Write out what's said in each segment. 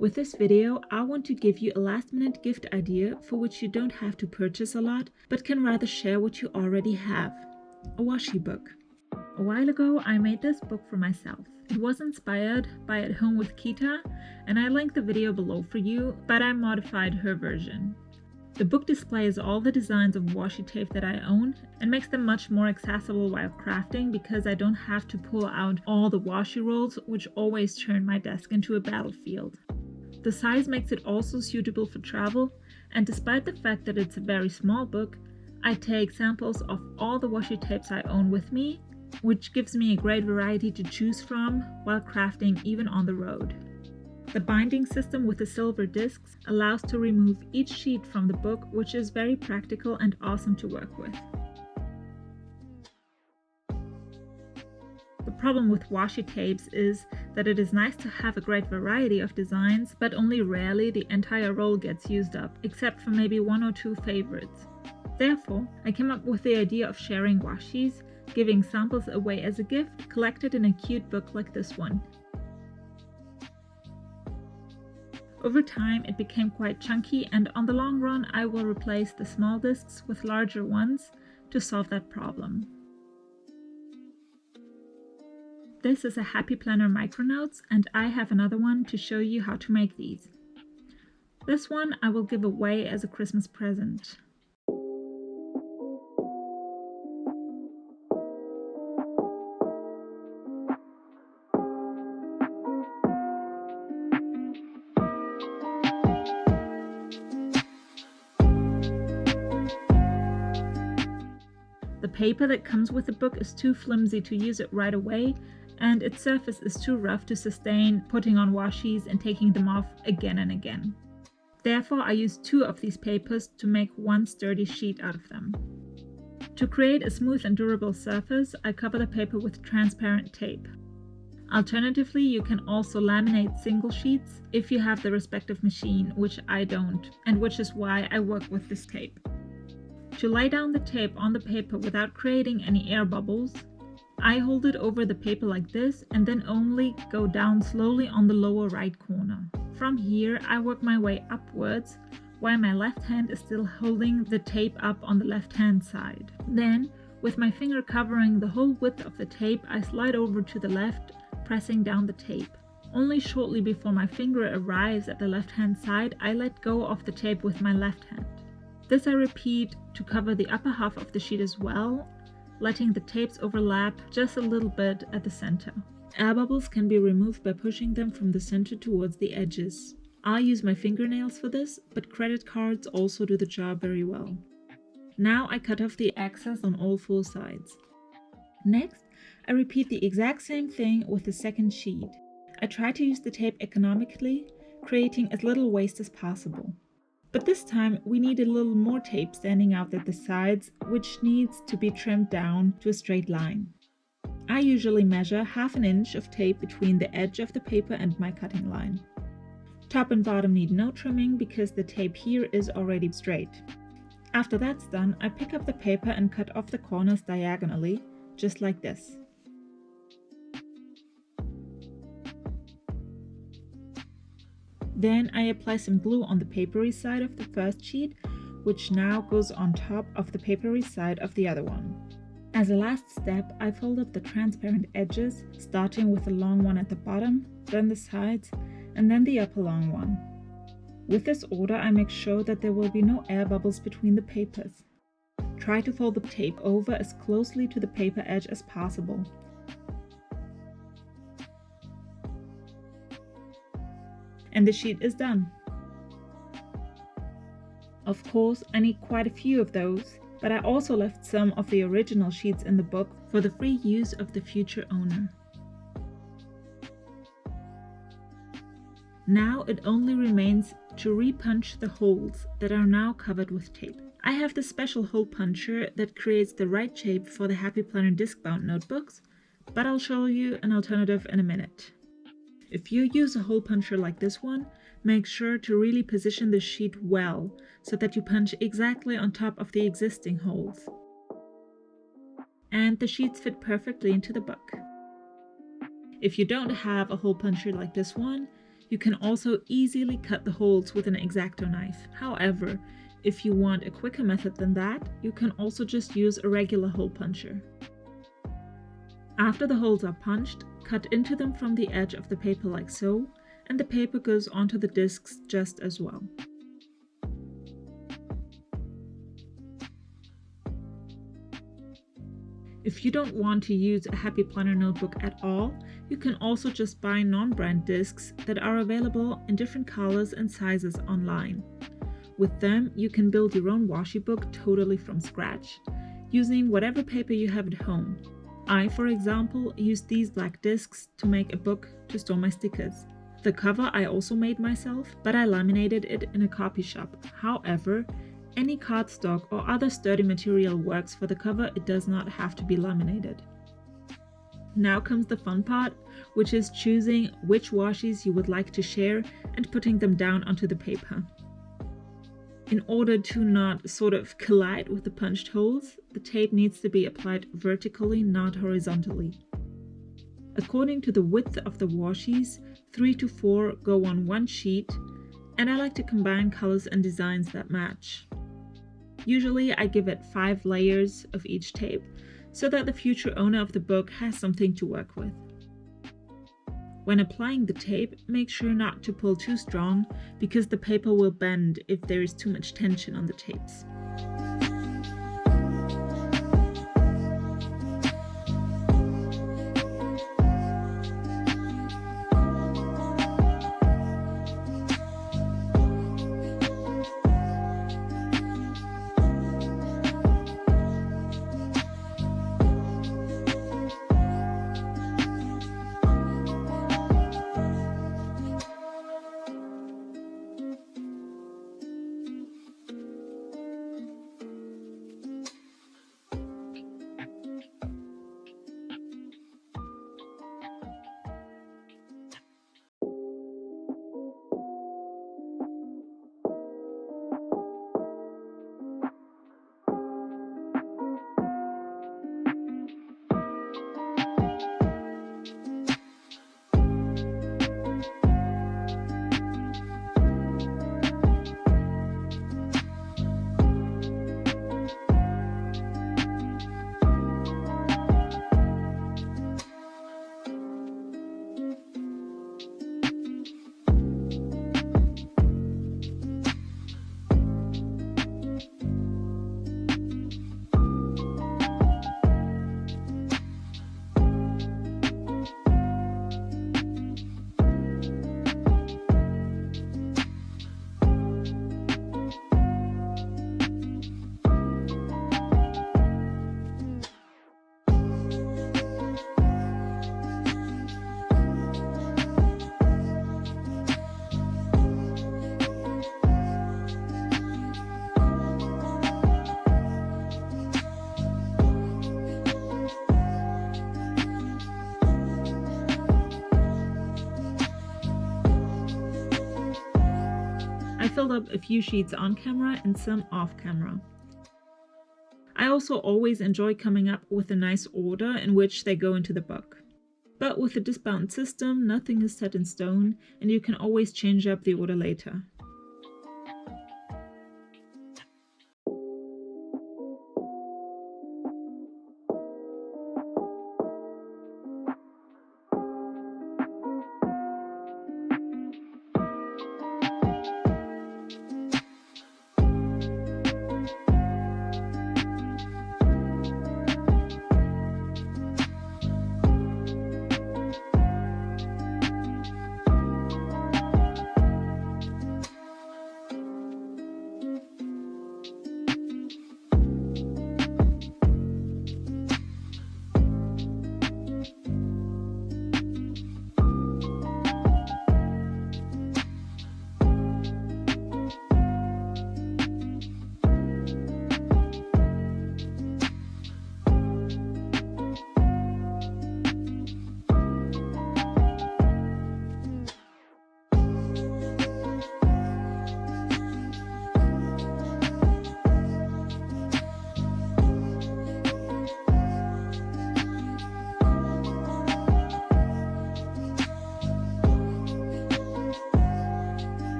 With this video, I want to give you a last-minute gift idea for which you don't have to purchase a lot, but can rather share what you already have. A washi book. A while ago, I made this book for myself. It was inspired by AtHomeWithQita, and I link the video below for you, but I modified her version. The book displays all the designs of washi tape that I own and makes them much more accessible while crafting because I don't have to pull out all the washi rolls, which always turn my desk into a battlefield. The size makes it also suitable for travel, and despite the fact that it's a very small book, I take samples of all the washi tapes I own with me, which gives me a great variety to choose from while crafting even on the road. The binding system with the silver discs allows to remove each sheet from the book, which is very practical and awesome to work with. The problem with washi tapes is that it is nice to have a great variety of designs, but only rarely the entire roll gets used up, except for maybe one or two favorites. Therefore, I came up with the idea of sharing washis, giving samples away as a gift, collected in a cute book like this one. Over time, it became quite chunky, and on the long run, I will replace the small discs with larger ones to solve that problem. This is a Happy Planner Micronotes, and I have another one to show you how to make these. This one I will give away as a Christmas present. The paper that comes with the book is too flimsy to use it right away, and its surface is too rough to sustain putting on washis and taking them off again and again. Therefore, I use two of these papers to make one sturdy sheet out of them. To create a smooth and durable surface, I cover the paper with transparent tape. Alternatively, you can also laminate single sheets if you have the respective machine, which I don't, and which is why I work with this tape. To lay down the tape on the paper without creating any air bubbles, I hold it over the paper like this and then only go down slowly on the lower right corner. From here, I work my way upwards while my left hand is still holding the tape up on the left hand side. Then, with my finger covering the whole width of the tape, I slide over to the left, pressing down the tape. Only shortly before my finger arrives at the left hand side, I let go of the tape with my left hand. This I repeat to cover the upper half of the sheet as well, letting the tapes overlap just a little bit at the center. Air bubbles can be removed by pushing them from the center towards the edges. I'll use my fingernails for this, but credit cards also do the job very well. Now I cut off the excess on all four sides. Next, I repeat the exact same thing with the second sheet. I try to use the tape economically, creating as little waste as possible. But this time we need a little more tape standing out at the sides, which needs to be trimmed down to a straight line. I usually measure ½ an inch of tape between the edge of the paper and my cutting line. Top and bottom need no trimming because the tape here is already straight. After that's done, I pick up the paper and cut off the corners diagonally, just like this. Then I apply some glue on the papery side of the first sheet, which now goes on top of the papery side of the other one. As a last step, I fold up the transparent edges, starting with the long one at the bottom, then the sides, and then the upper long one. With this order, I make sure that there will be no air bubbles between the papers. Try to fold the tape over as closely to the paper edge as possible. And the sheet is done. Of course, I need quite a few of those, but I also left some of the original sheets in the book for the free use of the future owner. Now it only remains to repunch the holes that are now covered with tape. I have the special hole puncher that creates the right shape for the Happy Planner disc-bound notebooks, but I'll show you an alternative in a minute. If you use a hole puncher like this one, make sure to really position the sheet well so that you punch exactly on top of the existing holes. And the sheets fit perfectly into the book. If you don't have a hole puncher like this one, You can also easily cut the holes with an x-acto knife. However, if you want a quicker method than that, you can also just use a regular hole puncher. After the holes are punched, cut into them from the edge of the paper like so, and the paper goes onto the discs just as well. If you don't want to use a Happy Planner notebook at all, you can also just buy non-brand discs that are available in different colors and sizes online. With them, you can build your own washi book totally from scratch, using whatever paper you have at home. I, for example, used these black discs to make a book to store my stickers. The cover I also made myself, but I laminated it in a copy shop. However, any cardstock or other sturdy material works for the cover, it does not have to be laminated. Now comes the fun part, which is choosing which washis you would like to share and putting them down onto the paper. In order to not sort of collide with the punched holes, the tape needs to be applied vertically, not horizontally. According to the width of the washis, 3 to 4 go on one sheet, and I like to combine colors and designs that match. Usually I give it 5 layers of each tape, so that the future owner of the book has something to work with. When applying the tape, make sure not to pull too strong, because the paper will bend if there is too much tension on the tapes. I filled up a few sheets on camera and some off camera. I also always enjoy coming up with a nice order in which they go into the book. But with the disbound system, nothing is set in stone, and you can always change up the order later.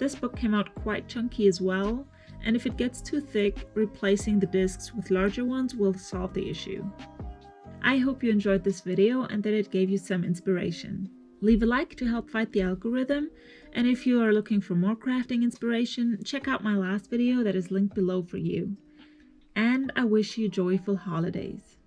This book came out quite chunky as well, and if it gets too thick, replacing the discs with larger ones will solve the issue. I hope you enjoyed this video and that it gave you some inspiration. Leave a like to help fight the algorithm, and if you are looking for more crafting inspiration, check out my last video that is linked below for you. And I wish you joyful holidays.